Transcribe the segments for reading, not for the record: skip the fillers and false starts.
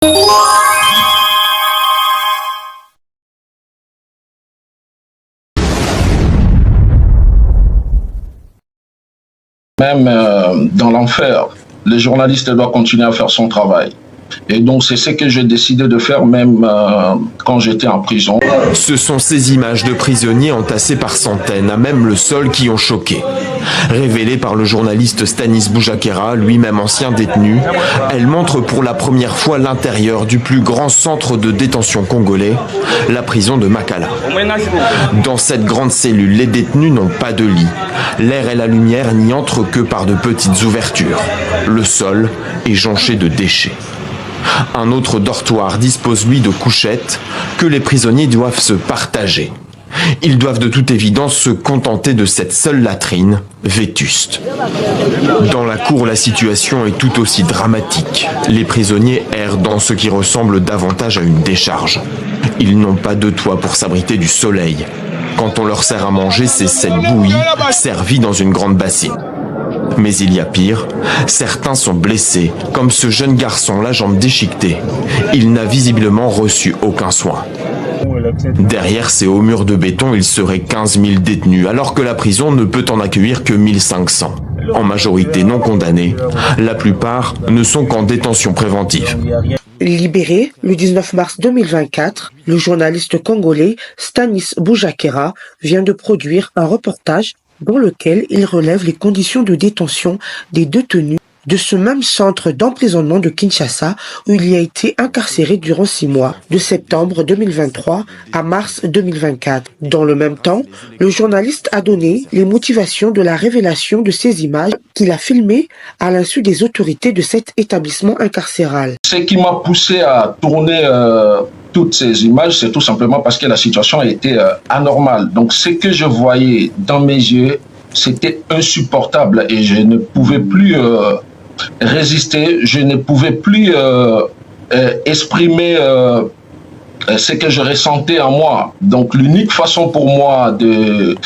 Même dans l'enfer, le journaliste doit continuer à faire son travail. Et donc, c'est ce que j'ai décidé de faire même quand j'étais en prison. Ce sont ces images de prisonniers entassés par centaines, à même le sol, qui ont choqué. Révélées par le journaliste Stanis Boujakera, lui-même ancien détenu, elles montrent pour la première fois l'intérieur du plus grand centre de détention congolais, la prison de Makala. Dans cette grande cellule, les détenus n'ont pas de lit. L'air et la lumière n'y entrent que par de petites ouvertures. Le sol est jonché de déchets. Un autre dortoir dispose lui de couchettes que les prisonniers doivent se partager. Ils doivent de toute évidence se contenter de cette seule latrine, vétuste. Dans la cour, la situation est tout aussi dramatique. Les prisonniers errent dans ce qui ressemble davantage à une décharge. Ils n'ont pas de toit pour s'abriter du soleil. Quand on leur sert à manger, c'est cette bouillie servie dans une grande bassine. Mais il y a pire, certains sont blessés, comme ce jeune garçon, la jambe déchiquetée. Il n'a visiblement reçu aucun soin. Derrière ces hauts murs de béton, il serait 15 000 détenus, alors que la prison ne peut en accueillir que 1500. En majorité non condamnés, la plupart ne sont qu'en détention préventive. Libéré le 19 mars 2024, le journaliste congolais Stanis Boujakera vient de produire un reportage dans lequel il relève les conditions de détention des détenus de ce même centre d'emprisonnement de Kinshasa où il y a été incarcéré durant 6 mois, de septembre 2023 à mars 2024. Dans le même temps, le journaliste a donné les motivations de la révélation de ces images qu'il a filmées à l'insu des autorités de cet établissement incarcéral. Ce qui m'a poussé à tourner toutes ces images, c'est tout simplement parce que la situation a été anormale. Donc ce que je voyais dans mes yeux, c'était insupportable et je ne pouvais plus résister, je ne pouvais plus exprimer ce que je ressentais en moi. Donc l'unique façon pour moi de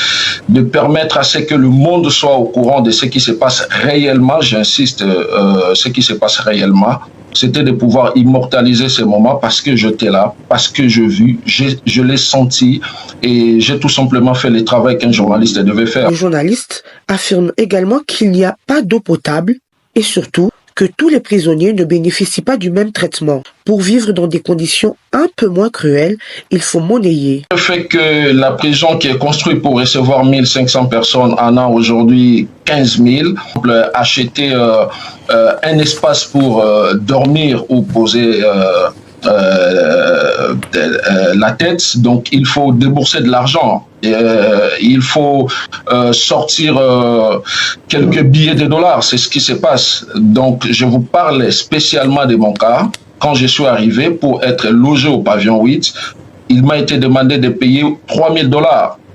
permettre à ce que le monde soit au courant de ce qui se passe réellement, j'insiste, ce qui se passe réellement, c'était de pouvoir immortaliser ces moments parce que j'étais là, parce que je vis, je l'ai senti et j'ai tout simplement fait le travail qu'un journaliste devait faire. Le journaliste affirme également qu'il n'y a pas d'eau potable et surtout que tous les prisonniers ne bénéficient pas du même traitement. Pour vivre dans des conditions un peu moins cruelles, il faut monnayer. Le fait que la prison qui est construite pour recevoir 1500 personnes en a aujourd'hui 15 000, acheter un espace pour dormir ou poser la tête, donc il faut débourser de l'argent. Il faut sortir quelques billets de dollars, c'est ce qui se passe. Donc je vous parle spécialement de mon cas. Quand je suis arrivé pour être logé au pavillon 8, il m'a été demandé de payer 3 000 $.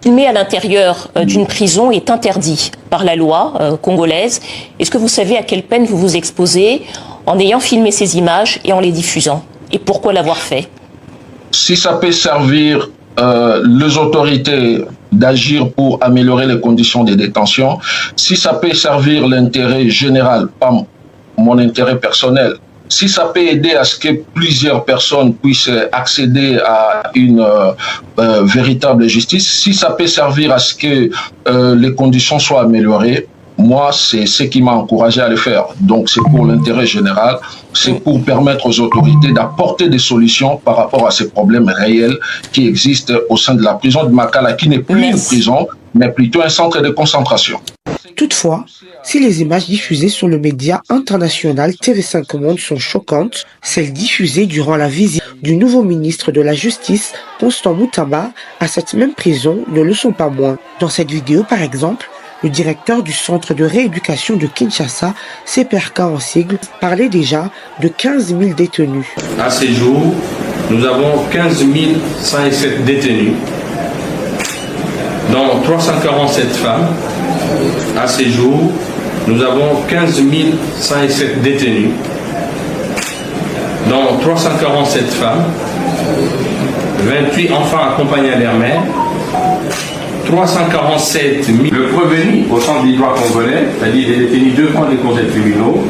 Filmer à l'intérieur d'une prison est interdit par la loi congolaise. Est-ce que vous savez à quelle peine vous vous exposez en ayant filmé ces images et en les diffusant? Et pourquoi l'avoir fait? Si ça peut servir les autorités d'agir pour améliorer les conditions de détention, si ça peut servir l'intérêt général, pas mon intérêt personnel, si ça peut aider à ce que plusieurs personnes puissent accéder à une véritable justice, si ça peut servir à ce que les conditions soient améliorées, moi, c'est ce qui m'a encouragé à le faire. Donc, c'est pour l'intérêt général, c'est pour permettre aux autorités d'apporter des solutions par rapport à ces problèmes réels qui existent au sein de la prison de Makala, qui n'est plus une prison, mais plutôt un centre de concentration. Toutefois, si les images diffusées sur le média international TV5 Monde sont choquantes, celles diffusées durant la visite du nouveau ministre de la Justice, Constant Moutamba, à cette même prison ne le sont pas moins. Dans cette vidéo, par exemple, le directeur du centre de rééducation de Kinshasa, CPRK en sigle, parlait déjà de 15 000 détenus. À ce jour, nous avons 15 107 détenus, dont 347 femmes. À ce jour, nous avons 15 107 détenus, dont 347 femmes, 28 enfants accompagnés à leur mère, 347 000 le prévenus au centre du droit congolais, c'est-à-dire des détenus devant les conseils tribunaux,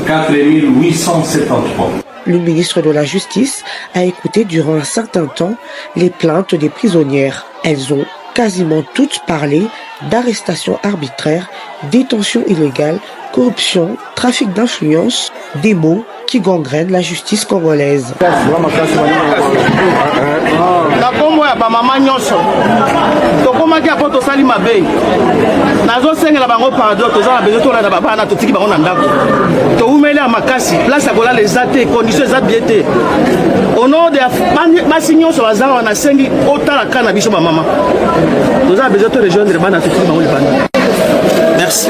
4 873. Le ministre de la Justice a écouté durant un certain temps les plaintes des prisonnières. Elles ont quasiment toutes parlé d'arrestations arbitraires, détention illégale, corruption, trafic d'influence, des mots qui gangrènent la justice congolaise. Au nom de Massignon sur la zone, on a 5 autant la canne à Bichon maman. Nous avons besoin de rejoindre les bandes à tout le monde. Merci.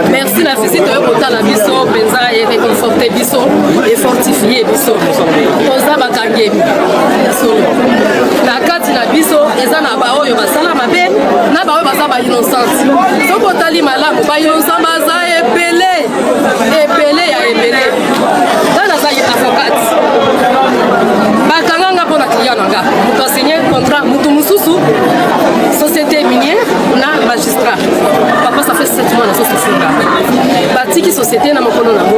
Merci la visite au Kota la biso, Benza et réconforter biso et fortifier biso. Posa bakangemi. La carte la biso, eza na ba oyo basala mabe, na ba oyo baza ba innocent. Soko tali malamu ba innocent baza epelé ya epelé. Dana za avocat. Bakanga pona client nga. Muto signer contrat mutu mususu société minière na magistrat. Papa ça fait 7 mois na société. Batiki société na mokolo na mo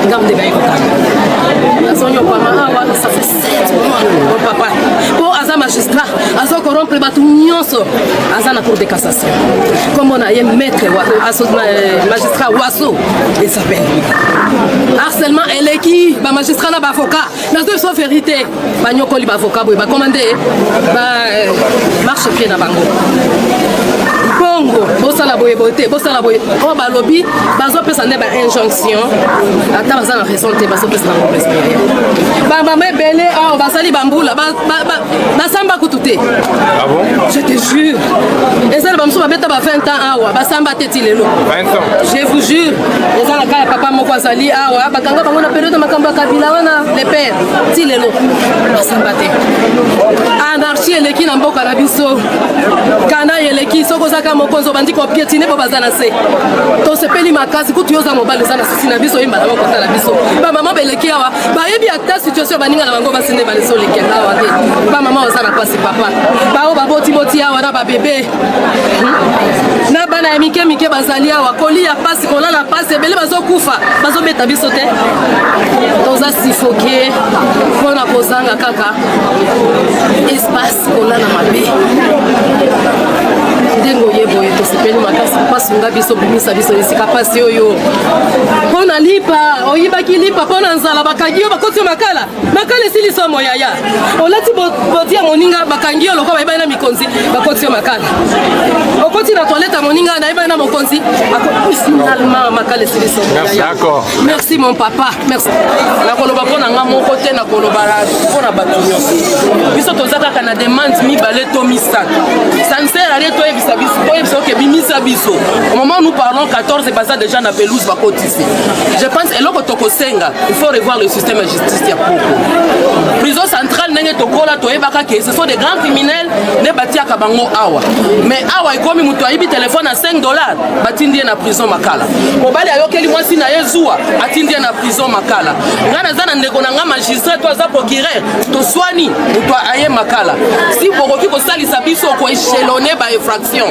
ngamde ba yokota. Azonyo kwa maawa ça fait 7 mois mon papa. Pour aza magistrat, azo corrompre batu nyonso. Aza na cour de cassation. Comme on a un maître magistrat Wasso, il s'appelle. Harcèlement eleki ba magistrat na ba avocat. Na deux so vérité. Ba nyokoli ba avocat boy ba commander ba marche pied na bango. Bongo, bosala boye bote, bosala boye. Oh ba lobby, bazo pesa ne ba injonction. Ata baza na raison te bazo pesa na mauvaise période. Ba mama belé, oh basali bambula, ba samba kutute. Ah bon? Je te jure. Et ça ba mso ba beta ba 20 ans awa, ba samba teti lelo. 20 ans. Je vous jure. Et ça la kaya papa moko azali awa, ba kanga bango na période makambo kabila wana les pères. Ti lelo. Ba samba te. Anarchie eleki na mboka na biso. Kana eleki soko zaka mokonzo bandi ko piétiner po bazana se to sepeli makasi kutu yoza mobali zana sisi na biso yimba na kota na biso ba mama beleki awa ba yebi ata situation baninga na bango basine ba leso leki awa te ba mama ozana kwasi papa ba o ba boti awa na ba bébé na bana mike bazali awa koli ya pasi kolala pasi ebele bazokufa bazobeta biso te toza sifoke pona kozanga kaka espace kolala mabe ndengo yeboye tosepeli makasi pasunga biso bimisa biso esika pasi oyo mpona lipa oyibaki lipa mpona nzala bakangi yo bakoti yo makala esili so moyaya olati boti ya moninga bakangi yo lokwa bayebani na mikonzi bakoti yo makala okoti na toilette ya moninga nayebani na mokonzi finalement makala esili so moyaya. Merci mon papa, merci. nakoloba mpona nga moko te nakoloba mpona bato nyonso biso toza kaka na demande mibale to misato ça ne sert à rien toyebisa biso oke bimisa biso au moment où nous parlons 14 baza déjà na pelouse bakotisi je pense eloko tokosenga il faut revoir le système de justice ya poko prison centrale ndenge tokola toyebaka ke ce sont des grands criminels ne batiaka bango awa mais awa ekomi moto ayibi telefone à $5 batindi ye na prison makala mobali ayokeli mwasi na ye zuwa atindi ye na prison makala nga naza na ndeko na nga magistrat to aza procureur toswani moto aye makala si bokoki kosalisa biso koechelone ba infraction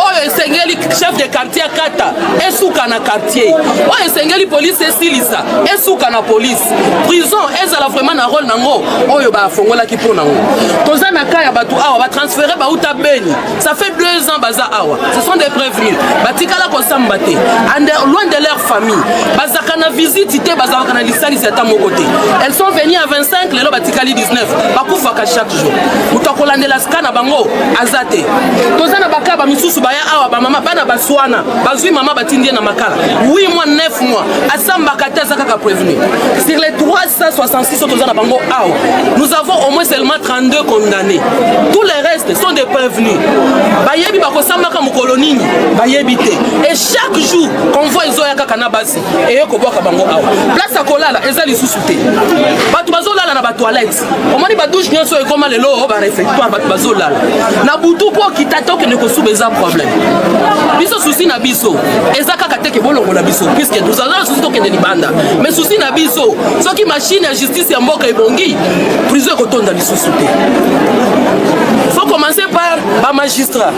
oyo esengeli chef de quartier kata esuka na quartier oyo esengeli police esilisa esuka na police prison ezala vraiment na rôle nango oyo bafongolaki mpo nango toza na ka ya bato awa batransfere bauta Beni ça fait 2 ans baza awa ce sont des prévenus batikala kosamba te loin de leur famille bazaka na visite te bazaka na lisalisi ata moko te elles sont venues à 25 lelo batikali 19 bakufaka chaque jour moto akolandela sika na bango aza te toza na bakaba misusu baya awa bamama bana baswana bazwi mama batindie na makala 8 mois 9 mois asambaka te aza kaka prévenu sur les 366 toza na bango awa nous avons au moins seulement 32 condamnés tous les restes sont des prévenus bayebi bakosambaka mokolo nini bayebi te et chaque jour convoi ezoya kaka na basi eyokobwaka bango awa place ya kolala eza lisusu te bato bazolala na batoilette omoni badouche nyonso ekoma lelo barefectoire bato bazolala na butu mpo okita te okende kosuba eza problème biso souci na biso eza kaka te ke bolongo na biso puisque nous allons souci tokende libanda mais souci na biso soki machine ya justice ya mboka ebongi prison ekotonda lisusu te. Faut commencer par ba magistrat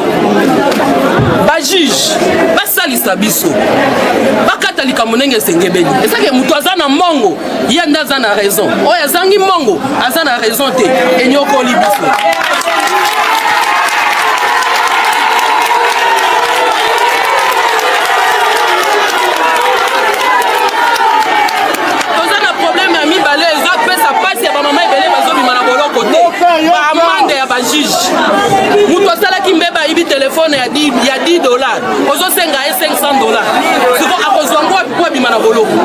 ba juge basalisa biso bakata likambo ndenge esengebeli esake mutu aza na mbongo ye nde aza na raison oyo azangi mbongo aza na raison te enyokoli biso. Toza na problème ya mibale ezopesa pasi ya bamama ebele bazobima na boloko te baamande ya bajuge mutu asalaki mbeba ayibi telefone ya $10 ozosenga ye $500 siko akozwa ngo po abima na boloko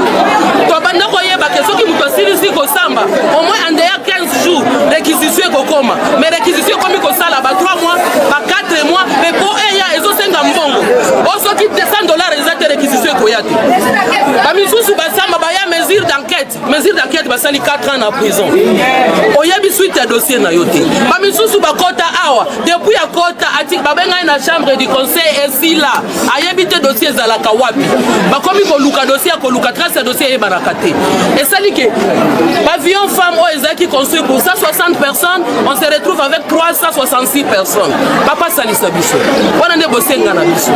tobanda koyeba ke soki mutu asilisi kosamba au moins andeya 15 jours réquisition ekokoma mais réquisition ekomi kosala ba 3 mois ba 4 mois mais po eya ezosenga mbongo osoki $100 eza te réquisition ekoya te bamisusu basamba baya mesure d'enquête basali 4 ans na prison oyebi suite ya dossier na yo te bamisusu bakota awa depuis akota ati babengai na chambre du conseil esila ayebi te dossier ezalaka wapi bakomi koluka dossier akoluka trace ya dossier eyebanaka te esali ke pavillon femme oyo ezalaki construit pour 160 personnes on se retrouve avec 366 personnes papa salisa biso wana nde bosenga na biso.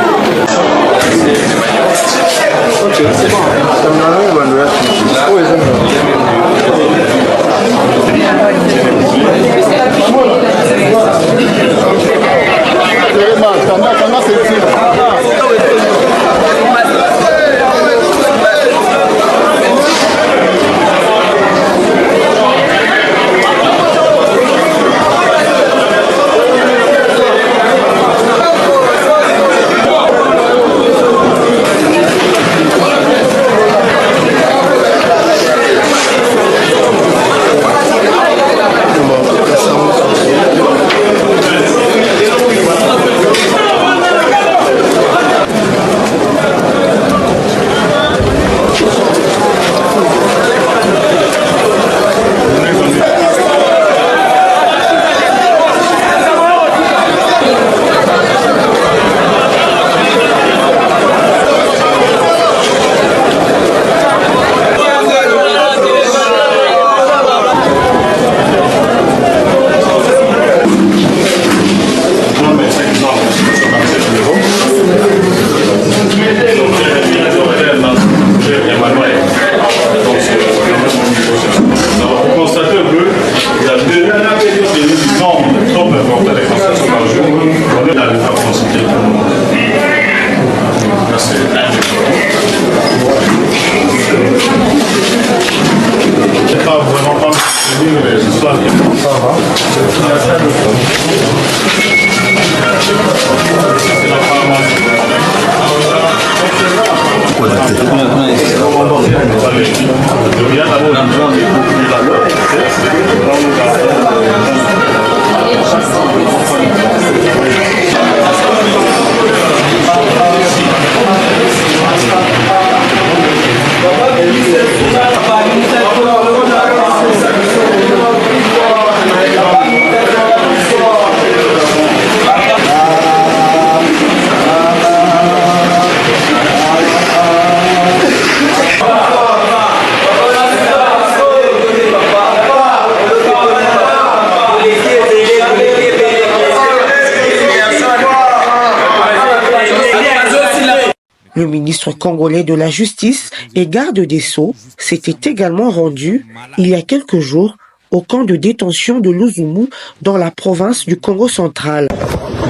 Le ministre congolais de la Justice et garde des Sceaux s'était également rendu, il y a quelques jours, au camp de détention de Luzumu dans la province du Congo central.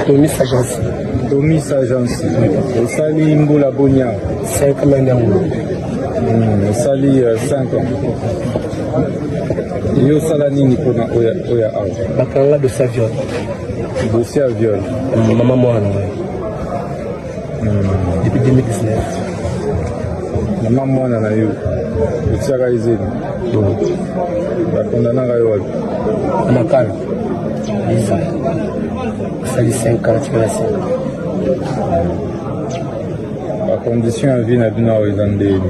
Domis Agence. Sali Mboula Bonia. 5 ans. Sali 5 ans. Yo Salanini pour Oya Aou. Bakanga de sa viol. Dossier à viol. Maman Moana. Depuis 2019. Maman Moana na yo. Dossier à Izini. La condamnée à yo. Amakana. Lisa. Sali 5 ans, tu vois ça. La condition à vie n'a pas été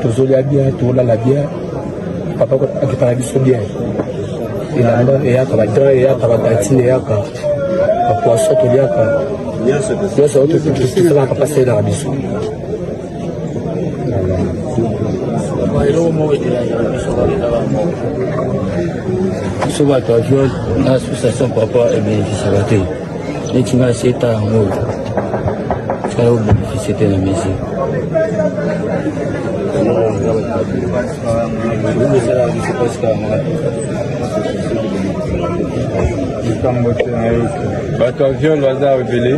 toujours bien, tout la bien. Papa qui parle bien. Il a un et il y a un poisson, il y a un nyonso oyo tosalaka passer na biso biso bato ya viol na association papa ebénéficiaka te neti ngai esi eta yango tikala obénéficie te na mesi esalaka biso presque likambo te na yo bato ya viol baza rebele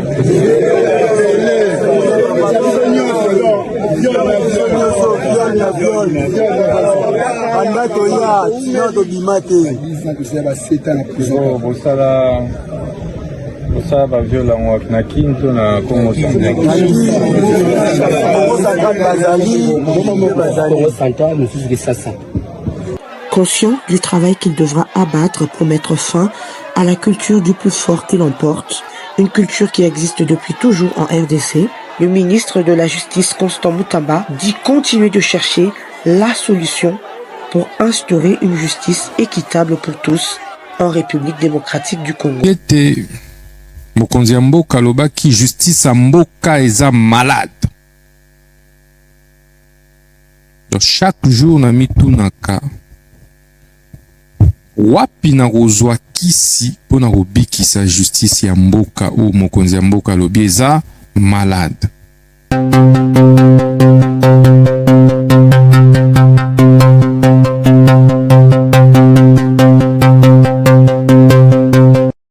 bosala baviol yango na kinto na Congo central. Conscient du travail qu'il devra abattre pour mettre fin à la culture du plus fort qui l'emporte, une culture qui existe depuis toujours en RDC, le ministre de la Justice Constant Moutamba dit continuer de chercher la solution pour instaurer une justice équitable pour tous en République démocratique du Congo. Mokonzi ya mboka alobaki justice ya mboka eza malade. Donc chaque jour na mitunaka wapi na kozwa kisi pona kobikisa justice ya mboka ou mokonzi ya mboka alobi eza malade.